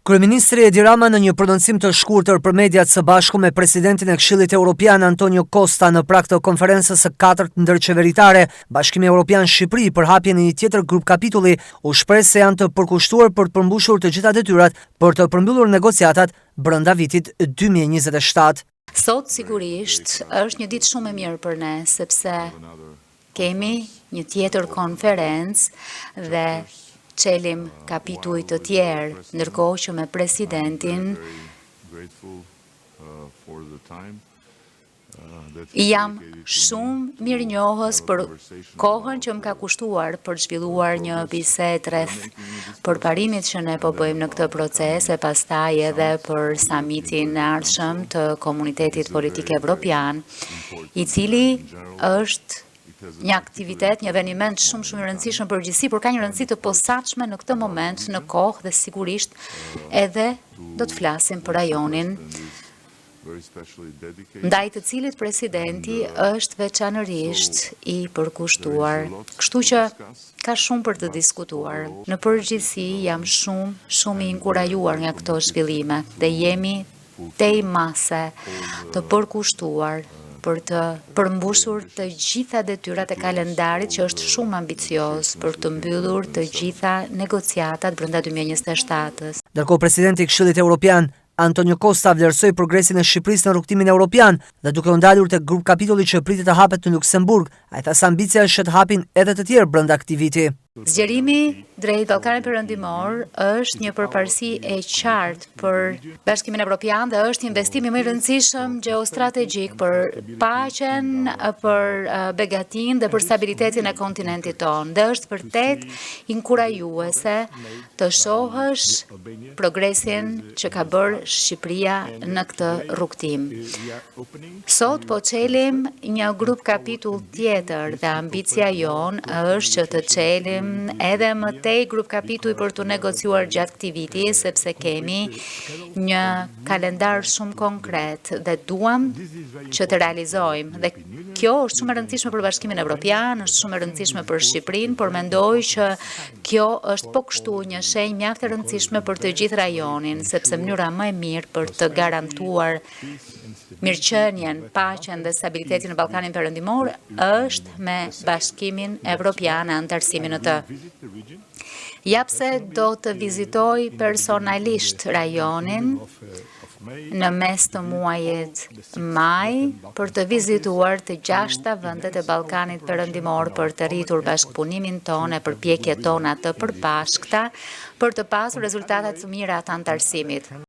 Kryeministri Edi Rama në një prononcim të shkurtër për mediat së bashku me presidentin e Këshillit Evropian Antonio Costa në prag të konferencës së 4 ndërqeveritare, Bashkimi Evropian Shqipëri për hapjen e një tjetër grup kapitulli, u shpreh se janë të përkushtuar për të përmbushur të gjitha detyrat për të përmbyllur negociatat brenda vitit 2027. Sot sigurisht është një ditë shumë e mirë për ne, sepse kemi një tjetër konferencë dhe çelim kapituj të tjerë, ndërkohë që me presidentin jam shumë mirënjohës për kohën që më ka kushtuar për zhvilluar një bisedë rreth përparimit që ne po bëjmë në këtë proces e pastaj edhe për samitin e ardhshëm të Komunitetit Politik Evropian, i cili është një aktivitet, një eveniment shumë i rëndësishëm për përgjithësi, por ka një rëndësi të posaçme në këtë moment, në kohë dhe sigurisht edhe do të flasim për rajonin ndaj të cilit presidenti është veçanërisht i përkushtuar. Kështu që ka shumë për të diskutuar. Në përgjithësi jam shumë i inkurajuar nga këto zhvillime dhe jemi tej mase të përkushtuar për të përmbushur të gjitha detyrat e kalendarit që është shumë ambicioz për të mbyllur të gjitha negociatat brenda 2027-s. Ndërkohë presidenti i Këshillit Evropian Antonio Costa vlerësoi progresin e Shqipërisë në rrugtimin evropian dhe duke u ndalur tek grup kapitulli që pritet të hapet në Luksemburg, ai tha se ambicia është të hapin edhe të tjerë brenda këtij viti. Zgjerimi drejt Ballkanit Perëndimor është një përparësi e qartë për Bashkimin Evropian dhe është investimi më i rëndësishëm gjeostrategjik për paqen, për begatin dhe për stabilitetin e kontinentit tonë. Dhe është vërtet inkurajuese të shohësh progresin që ka bërë Shqipëria në këtë rrugtim. Sot po çelim një grup kapitull tjetër dhe ambicia jon është që të çelim edhe më tej grup kapituj për të negociuar gjatë këtij viti, sepse kemi një kalendar shumë konkret dhe duam që të realizojmë. Dhe kjo është shumë e rëndësishme për Bashkimin Evropian, është shumë e rëndësishme për Shqipërinë, por mendoj që kjo është po kështu një shenjë mjaft e rëndësishme për të gjithë rajonin, sepse mënyra më e mirë për të garantuar mirëqenien, paqen dhe stabilitetin në Ballkanin Perëndimor është me Bashkimin Evropian e anëtarësimin në të. Japse do të vizitoj personalisht rajonin në mes të muajit maj për të vizituar të 6 vendet e Ballkanit Perëndimor për të rritur bashkëpunimin tonë e përpjekjet tona të përbashkëta për të pasur rezultate të mira të anëtarësimit.